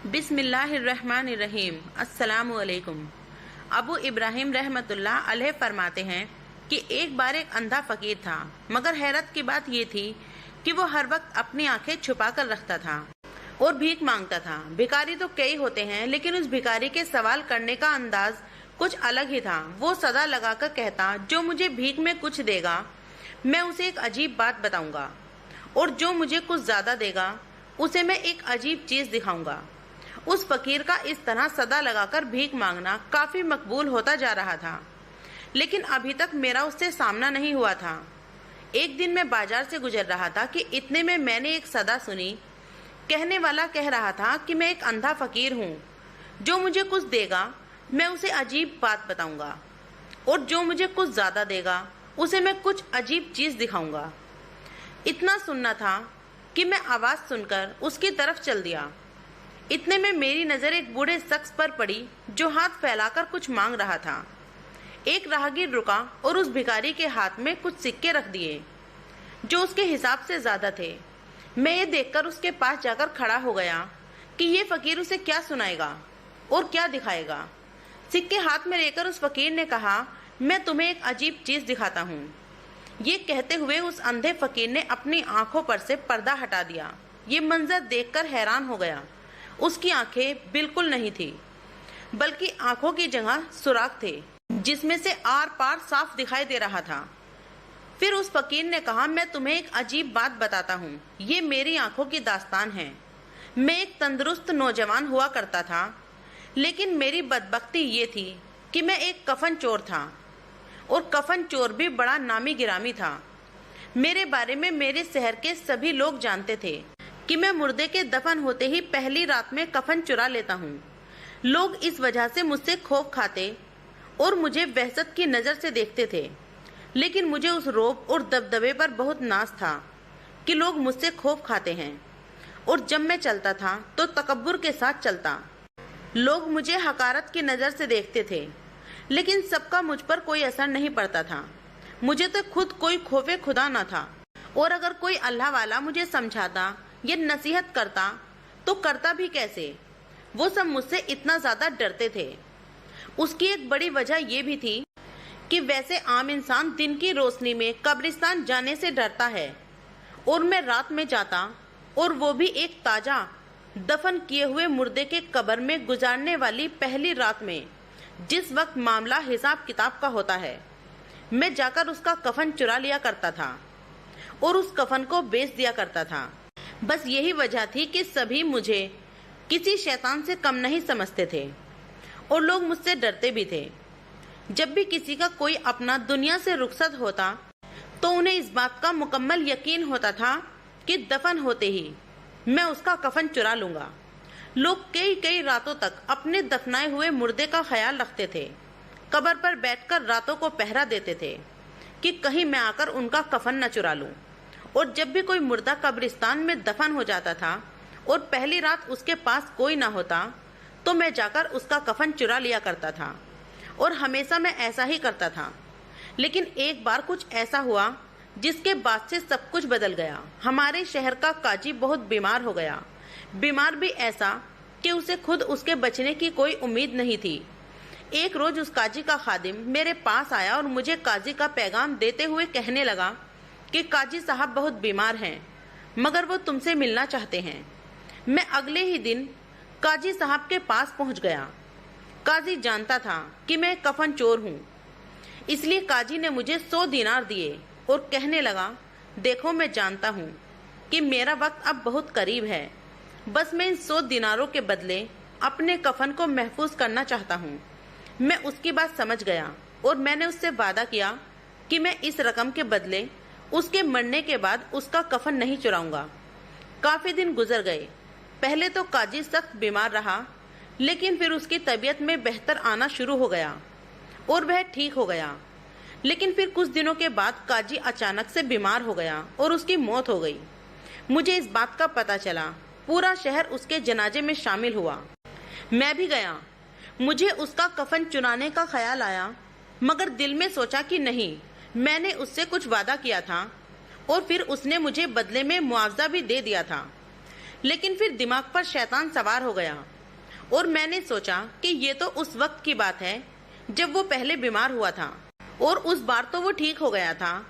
बिस्मिल्लाहिर्रहमानिर्रहीम। अस्सलामु अलैकुम। अबू इब्राहिम रहमतुल्लाह अलैह फरमाते हैं कि एक बार एक अंधा फकीर था, मगर हैरत की बात ये थी कि वो हर वक्त अपनी आंखें छुपा कर रखता था और भीख मांगता था। भिखारी तो कई होते हैं, लेकिन उस भिखारी के सवाल करने का अंदाज कुछ अलग ही था। वो सदा लगाकर कहता, जो मुझे भीख में कुछ देगा मैं उसे एक अजीब बात बताऊंगा, और जो मुझे कुछ ज्यादा देगा उसे मैं एक अजीब चीज दिखाऊंगा। उस फकीर का इस तरह सदा लगाकर भीख मांगना काफी मकबूल होता जा रहा था, लेकिन अभी तक मेरा उससे सामना नहीं हुआ था। एक दिन मैं बाजार से गुजर रहा था कि इतने में मैंने एक सदा सुनी। कहने वाला कह रहा था कि मैं एक अंधा फकीर हूँ, जो मुझे कुछ देगा मैं उसे अजीब बात बताऊंगा, और जो मुझे कुछ ज्यादा देगा उसे मैं कुछ अजीब चीज दिखाऊंगा। इतना सुनना था कि मैं आवाज सुनकर उसकी तरफ चल दिया। इतने में मेरी नजर एक बूढ़े शख्स पर पड़ी जो हाथ फैलाकर कुछ मांग रहा था। एक राहगीर रुका और उस भिखारी के हाथ में कुछ सिक्के रख दिए जो उसके हिसाब से ज्यादा थे। मैं ये देखकर उसके पास जाकर खड़ा हो गया कि ये फकीर उसे क्या सुनाएगा और क्या दिखाएगा। सिक्के हाथ में लेकर उस फकीर ने कहा, मैं तुम्हें एक अजीब चीज दिखाता हूँ। ये कहते हुए उस अंधे फकीर ने अपनी आंखों पर से पर्दा हटा दिया। ये मंजर देखकर हैरान हो गया। उसकी आंखें बिल्कुल नहीं थी, बल्कि आंखों की जगह सुराख थे, जिसमें से आर पार साफ दिखाई दे रहा था। फिर उस फकीर ने कहा, मैं तुम्हें एक अजीब बात बताता हूँ। ये मेरी आंखों की दास्तान है। मैं एक तंदुरुस्त नौजवान हुआ करता था, लेकिन मेरी बदबख्ती ये थी कि मैं एक कफन चोर था, और कफन चोर भी बड़ा नामी गिरामी था। मेरे बारे में मेरे शहर के सभी लोग जानते थे कि मैं मुर्दे के दफन होते ही पहली रात में कफन चुरा लेता हूँ। लोग इस वजह से मुझसे खौफ खाते और मुझे वहशत की नजर से देखते थे, लेकिन मुझे उस रौब और दबदबे पर बहुत नाज था कि लोग मुझसे खौफ खाते हैं, और जब मैं चलता था तो तकब्बुर के साथ चलता। लोग मुझे हकारत की नजर से देखते थे, लेकिन सबका मुझ पर कोई असर नहीं पड़ता था। मुझे तो खुद कोई खौफे खुदा न था, और अगर कोई अल्लाह वाला मुझे समझाता या नसीहत करता तो करता भी कैसे। वो सब मुझसे इतना ज्यादा डरते थे। उसकी एक बड़ी वजह ये भी थी कि वैसे आम इंसान दिन की रोशनी में कब्रिस्तान जाने से डरता है, और मैं रात में जाता, और वो भी एक ताजा दफन किए हुए मुर्दे के कब्र में गुजारने वाली पहली रात में, जिस वक्त मामला हिसाब किताब का होता है। मैं जाकर उसका कफन चुरा लिया करता था और उस कफन को बेच दिया करता था। बस यही वजह थी कि सभी मुझे किसी शैतान से कम नहीं समझते थे, और लोग मुझसे डरते भी थे। जब भी किसी का कोई अपना दुनिया से रुखसत होता तो उन्हें इस बात का मुकम्मल यकीन होता था कि दफन होते ही मैं उसका कफन चुरा लूंगा। लोग कई कई रातों तक अपने दफनाए हुए मुर्दे का ख्याल रखते थे। कब्र पर बैठकर रातों को पहरा देते थे कि कहीं मैं आकर उनका कफन न चुरा लूं। और जब भी कोई मुर्दा कब्रिस्तान में दफन हो जाता था और पहली रात उसके पास कोई ना होता, तो मैं जाकर उसका कफन चुरा लिया करता था, और हमेशा मैं ऐसा ही करता था। लेकिन एक बार कुछ ऐसा हुआ जिसके बाद से सब कुछ बदल गया। हमारे शहर का काजी बहुत बीमार हो गया। बीमार भी ऐसा कि उसे खुद उसके बचने की कोई उम्मीद नहीं थी। एक रोज उस काजी का खादिम मेरे पास आया और मुझे काजी का पैगाम देते हुए कहने लगा कि काजी साहब बहुत बीमार हैं, मगर वो तुमसे मिलना चाहते हैं। मैं अगले ही दिन काजी साहब के पास पहुंच गया। काजी जानता था कि मैं कफन चोर हूँ, इसलिए काजी ने मुझे 100 दीनार दिए और कहने लगा, देखो मैं जानता हूँ कि मेरा वक्त अब बहुत करीब है। बस मैं इन 100 दीनारों के बदले अपने कफन को महफूज करना चाहता हूँ। मैं उसकी बात समझ गया, और मैंने उससे वादा किया कि मैं इस रकम के बदले उसके मरने के बाद उसका कफन नहीं चुराऊंगा। काफी दिन गुजर गए। पहले तो काजी सख्त बीमार रहा, लेकिन फिर उसकी तबीयत में बेहतर आना शुरू हो गया और वह ठीक हो गया। लेकिन फिर कुछ दिनों के बाद काजी अचानक से बीमार हो गया और उसकी मौत हो गई। मुझे इस बात का पता चला। पूरा शहर उसके जनाजे में शामिल हुआ। मैं भी गया। मुझे उसका कफन चुराने का ख्याल आया, मगर दिल में सोचा कि नहीं, मैंने उससे कुछ वादा किया था, और फिर उसने मुझे बदले में मुआवजा भी दे दिया था। लेकिन फिर दिमाग पर शैतान सवार हो गया اور میں نے سوچا کہ یہ تو اس وقت کی بات ہے جب وہ پہلے بیمار ہوا تھا، اور اس بار تو وہ ٹھیک ہو گیا تھا،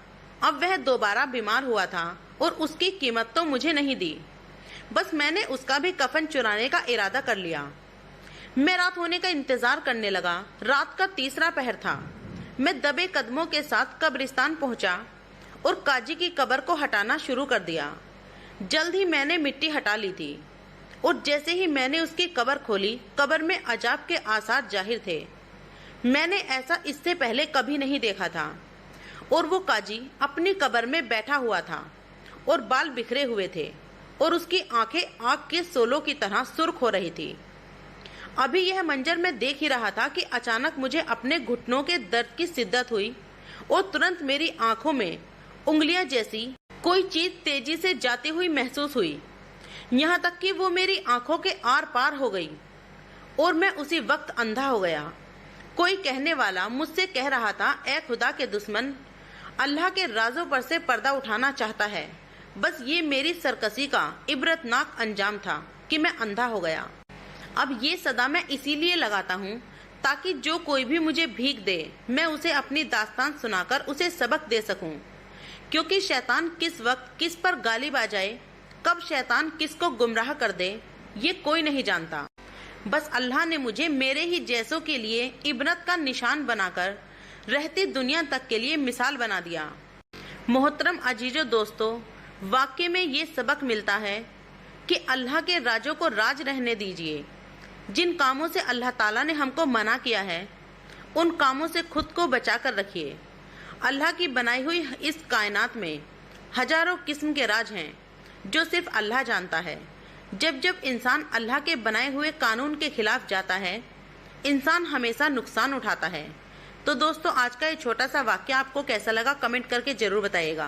اب وہ دوبارہ بیمار ہوا تھا اور اس کی قیمت تو مجھے نہیں دی۔ بس میں نے اس کا بھی کفن چرانے کا ارادہ کر لیا۔ میں رات ہونے کا انتظار کرنے لگا۔ رات کا تیسرا پہر تھا۔ میں دبے قدموں کے ساتھ قبرستان پہنچا اور قاضی کی قبر کو ہٹانا شروع کر دیا۔ جلد ہی میں نے مٹی ہٹا لی تھی، اور جیسے ہی میں نے اس کی قبر کھولی، قبر میں عجاب کے آثار ظاہر تھے۔ میں نے ایسا اس سے پہلے کبھی نہیں دیکھا تھا۔ اور وہ قاضی اپنی قبر میں بیٹھا ہوا تھا اور بال بکھرے ہوئے تھے، اور اس کی آنکھیں آگ کے سولوں کی طرح سرخ ہو رہی تھی۔ ابھی یہ منظر میں دیکھ ہی رہا تھا کہ اچانک مجھے اپنے گھٹنوں کے درد کی شدت ہوئی، اور ترنت میری آنکھوں میں انگلیاں جیسی کوئی چیز تیزی سے جاتی ہوئی محسوس ہوئی، یہاں تک کہ وہ میری آنکھوں کے آر پار ہو گئی، اور میں اسی وقت اندھا ہو گیا۔ کوئی کہنے والا مجھ سے کہہ رہا تھا، اے خدا کے دشمن، اللہ کے رازوں پر سے پردہ اٹھانا چاہتا ہے۔ بس یہ میری سرکشی کا عبرتناک انجام تھا کہ میں اندھا ہو گیا۔ اب یہ صدا میں اسی لیے لگاتا ہوں تاکہ جو کوئی بھی مجھے بھیک دے، میں اسے اپنی داستان سنا کر اسے سبق دے سکوں، کیونکہ شیطان کس وقت کس پر غالب آ جائے، کب شیطان کس کو گمراہ کر دے، یہ کوئی نہیں جانتا۔ بس اللہ نے مجھے میرے ہی جیسوں کے لیے عبرت کا نشان بنا کر رہتی دنیا تک کے لیے مثال بنا دیا۔ محترم عزیز و دوستو، واقعے میں یہ سبق ملتا ہے کہ اللہ کے راجوں کو راج رہنے دیجیے۔ جن کاموں سے اللہ تعالیٰ نے ہم کو منع کیا ہے، ان کاموں سے خود کو بچا کر رکھیے۔ اللہ کی بنائی ہوئی اس کائنات میں ہزاروں قسم کے راج ہیں جو صرف اللہ جانتا ہے۔ جب جب انسان اللہ کے بنائے ہوئے قانون کے خلاف جاتا ہے، انسان ہمیشہ نقصان اٹھاتا ہے۔ تو دوستو، آج کا یہ چھوٹا سا واقعہ آپ کو کیسا لگا، کمنٹ کر کے ضرور بتائیے گا۔